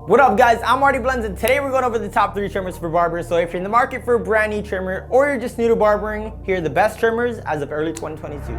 What up guys, I'm MartyBlendz and today we're going over the top 3 trimmers for barbers. So if you're in the market for a brand new trimmer or you're just new to barbering, here are the best trimmers as of early 2022.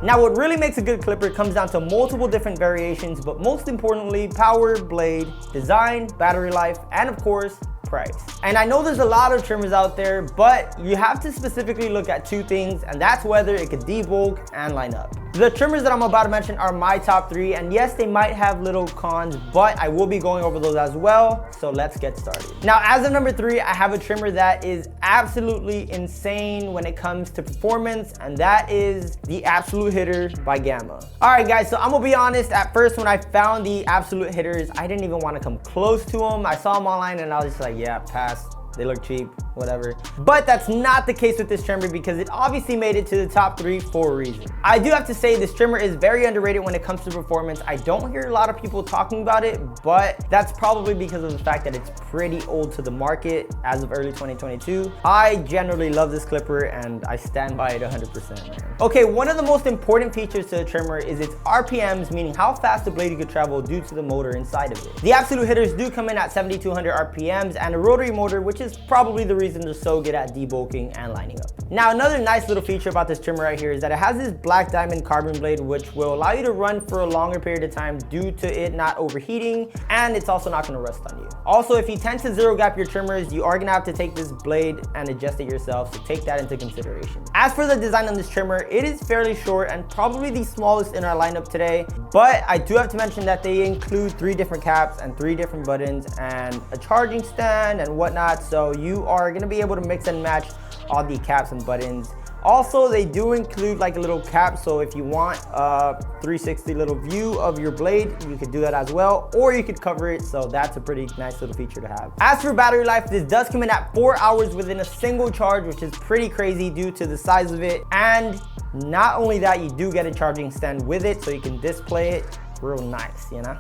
Now what really makes a good clipper comes down to multiple different variations, but most importantly, power, blade, design, battery life, and of course, price. And I know there's a lot of trimmers out there, but you have to specifically look at 2 things, and that's whether it could debulk and line up. The trimmers that I'm about to mention are my top 3, and yes, they might have little cons, but I will be going over those as well, so let's get started. Now, as of number 3, I have a trimmer that is absolutely insane when it comes to performance, and that is the Absolute Hitter by Gamma. All right, guys, so I'm gonna be honest, at first when I found the Absolute Hitters, I didn't even want to come close to them. I saw them online and I was just like, yeah, pass. They look cheap, whatever. But that's not the case with this trimmer because it obviously made it to the top 3 for a reason. I do have to say this trimmer is very underrated when it comes to performance. I don't hear a lot of people talking about it, but that's probably because of the fact that it's pretty old to the market as of early 2022. I generally love this clipper and I stand by it 100%, man. Okay, one of the most important features to the trimmer is its RPMs, meaning how fast the blade could travel due to the motor inside of it. The Absolute Hitters do come in at 7,200 RPMs and a rotary motor, which is probably the reason they're so good at debulking and lining up. Now, another nice little feature about this trimmer right here is that it has this black diamond carbon blade, which will allow you to run for a longer period of time due to it not overheating, and it's also not going to rust on you. Also, if you tend to zero gap your trimmers, you are going to have to take this blade and adjust it yourself, so take that into consideration. As for the design on this trimmer, it is fairly short and probably the smallest in our lineup today, but I do have to mention that they include 3 different caps and 3 different buttons and a charging stand and whatnot, so you are going to be able to mix and match all the caps and buttons. Also, they do include like a little cap, so if you want a 360 little view of your blade, you could do that as well, or you could cover it, so that's a pretty nice little feature to have. As for battery life, this does come in at 4 hours within a single charge, which is pretty crazy due to the size of it. And not only that, you do get a charging stand with it, so you can display it real nice, you know?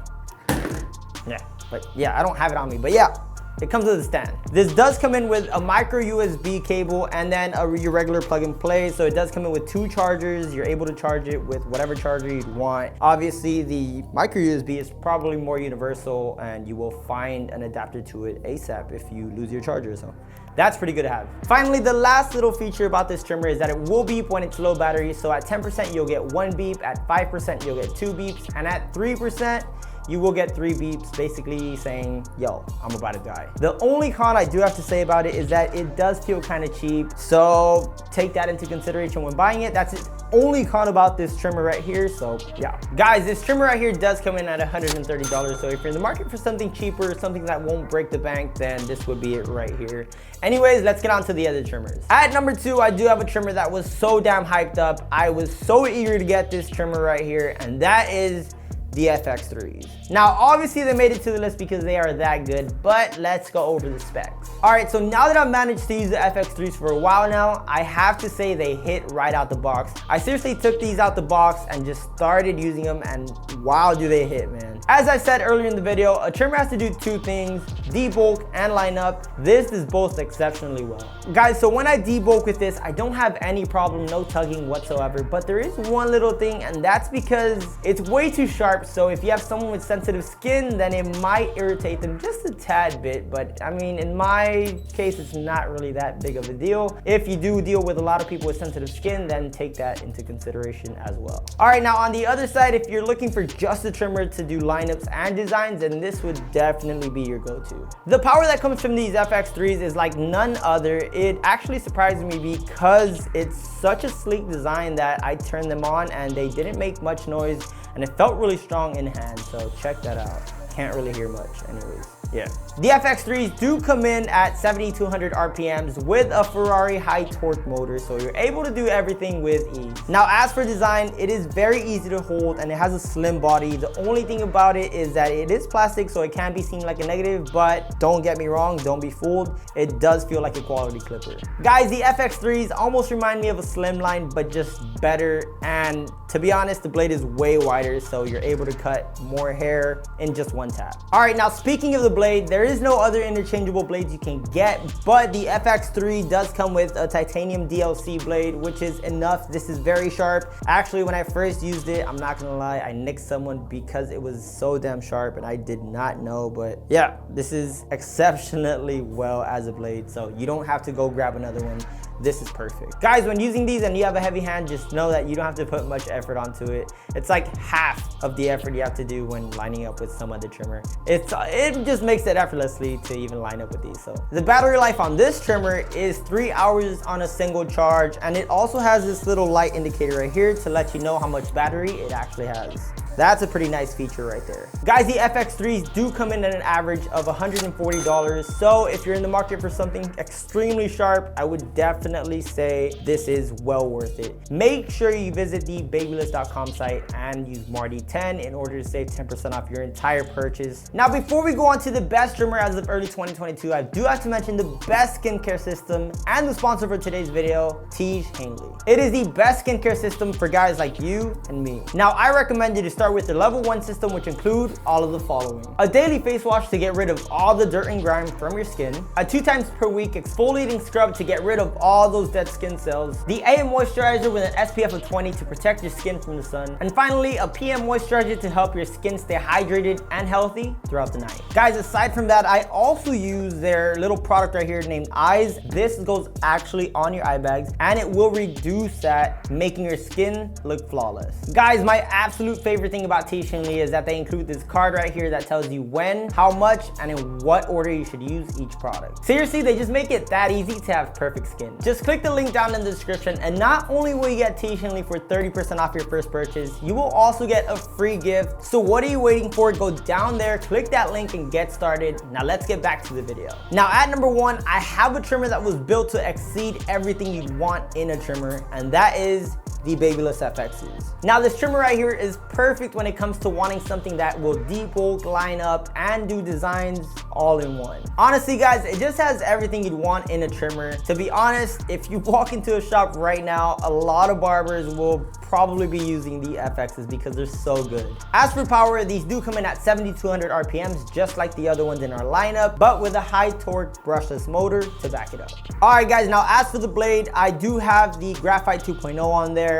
Yeah, but yeah, I don't have it on me, but yeah. It comes with a stand. This does come in with a micro USB cable and then your regular plug and play. So it does come in with 2 chargers. You're able to charge it with whatever charger you'd want. Obviously, the micro USB is probably more universal and you will find an adapter to it ASAP if you lose your charger. So that's pretty good to have. Finally, the last little feature about this trimmer is that it will beep when it's low battery. So at 10%, you'll get 1 beep. At 5%, you'll get 2 beeps. And at 3%, you will get 3 beeps basically saying, yo, I'm about to die. The only con I do have to say about it is that it does feel kind of cheap. So take that into consideration when buying it. That's the only con about this trimmer right here. So yeah. Guys, this trimmer right here does come in at $130. So if you're in the market for something cheaper, something that won't break the bank, then this would be it right here. Anyways, let's get on to the other trimmers. At number 2, I do have a trimmer that was so damn hyped up. I was so eager to get this trimmer right here, and that is the FX3s. Now, obviously they made it to the list because they are that good, but let's go over the specs. All right, so now that I've managed to use the FX3s for a while now, I have to say they hit right out the box. I seriously took these out the box and just started using them, and wow, do they hit, man. As I said earlier in the video, a trimmer has to do 2 things, debulk and line up. This is both exceptionally well. Guys, so when I debulk with this, I don't have any problem, no tugging whatsoever, but there is one little thing, and that's because it's way too sharp. So if you have someone with sensitive skin, then it might irritate them just a tad bit. But I mean, in my case, it's not really that big of a deal. If you do deal with a lot of people with sensitive skin, then take that into consideration as well. All right, now on the other side, if you're looking for just a trimmer to do lineups and designs, then this would definitely be your go-to. The power that comes from these FX3s is like none other. It actually surprised me because it's such a sleek design that I turned them on and they didn't make much noise, and it felt really strong in hand, so check that out. Can't really hear much anyways. Yeah. The FX3s do come in at 7,200 RPMs with a Ferrari high torque motor, so you're able to do everything with ease. Now, as for design, it is very easy to hold and it has a slim body. The only thing about it is that it is plastic, so it can be seen like a negative, but don't get me wrong, don't be fooled. It does feel like a quality clipper. Guys, the FX3s almost remind me of a slimline, but just better. And to be honest, the blade is way wider, so you're able to cut more hair in just one one tap. All right, now speaking of the blade, there is no other interchangeable blades you can get, but the FX3 does come with a titanium DLC blade, which is enough. This is very sharp. Actually, when I first used it, I'm not gonna lie, I nicked someone because it was so damn sharp and I did not know, but yeah, this is exceptionally well as a blade, so you don't have to go grab another one. This is perfect. Guys, when using these and you have a heavy hand, just know that you don't have to put much effort onto it. It's like half of the effort you have to do when lining up with some other trimmer. It just makes it effortlessly to even line up with these. So the battery life on this trimmer is 3 hours on a single charge, and it also has this little light indicator right here to let you know how much battery it actually has. That's a pretty nice feature right there. Guys, the FX3s do come in at an average of $140. So if you're in the market for something extremely sharp, I would definitely say this is well worth it. Make sure you visit the Babyless.com site and use Marty10 in order to save 10% off your entire purchase. Now, before we go on to the best trimmer as of early 2022, I do have to mention the best skincare system and the sponsor for today's video, Tiege Hanley. It is the best skincare system for guys like you and me. Now, I recommend you to start with the level 1 system, which include all of the following: a daily face wash to get rid of all the dirt and grime from your skin, a 2 times per week exfoliating scrub to get rid of all those dead skin cells, the AM moisturizer with an SPF of 20 to protect your skin from the sun, and finally a PM moisturizer to help your skin stay hydrated and healthy throughout the night. Guys, aside from that, I also use their little product right here named Eyes. This goes actually on your eye bags and it will reduce that, making your skin look flawless. Guys, my absolute favorite thing about Tiege Hanley is that they include this card right here that tells you when, how much, and in what order you should use each product. Seriously, they just make it that easy to have perfect skin. Just click the link down in the description, and not only will you get Tiege Hanley for 30% off your first purchase, you will also get a free gift. So what are you waiting for? Go down there, click that link, and get started. Now let's get back to the video. Now at number 1, I have a trimmer that was built to exceed everything you'd want in a trimmer, and that is the Babyless FXs. Now this trimmer right here is perfect when it comes to wanting something that will debulk, line up, and do designs all in one. Honestly guys, it just has everything you'd want in a trimmer. To be honest, if you walk into a shop right now, a lot of barbers will probably be using the FXs because they're so good. As for power, these do come in at 7,200 RPMs, just like the other ones in our lineup, but with a high torque brushless motor to back it up. All right guys, now as for the blade, I do have the Graphite 2.0 on there.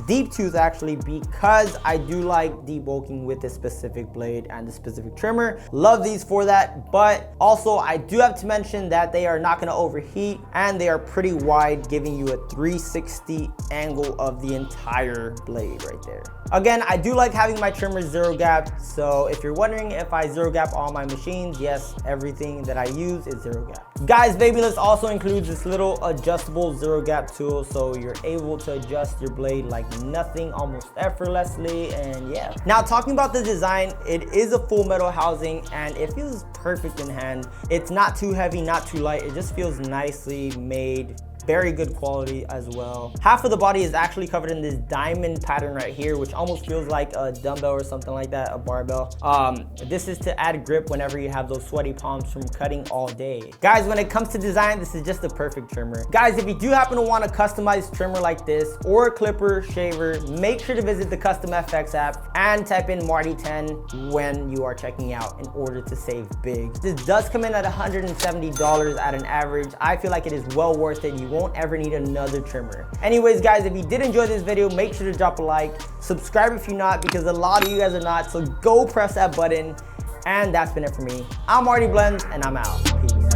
Deep tooth actually, because I do like debulking with this specific blade and the specific trimmer. Love these for that, but also I do have to mention that they are not going to overheat and they are pretty wide, giving you a 360 angle of the entire blade right there. Again, I do like having my trimmers zero gap, so if you're wondering if I zero gap all my machines, yes, everything that I use is zero gap. Guys, Babyless also includes this little adjustable zero gap tool, so you're able to adjust your blade like nothing, almost effortlessly, and yeah. Now talking about the design, it is a full metal housing and it feels perfect in hand. It's not too heavy, not too light, it just feels nicely made. Very good quality as well. Half of the body is actually covered in this diamond pattern right here, which almost feels like a dumbbell or something like that, a barbell. This is to add grip whenever you have those sweaty palms from cutting all day. Guys, when it comes to design, this is just the perfect trimmer. Guys, if you do happen to want a customized trimmer like this or a clipper, shaver, make sure to visit the Custom FX app and type in Marty10 when you are checking out in order to save big. This does come in at $170 at an average. I feel like it is well worth it. You won't ever need another trimmer. Anyways guys, if you did enjoy this video, make sure to drop a like, subscribe if you're not, because a lot of you guys are not, so go press that button. And that's been it for me. I'm MartyBlendz and I'm out. Peace.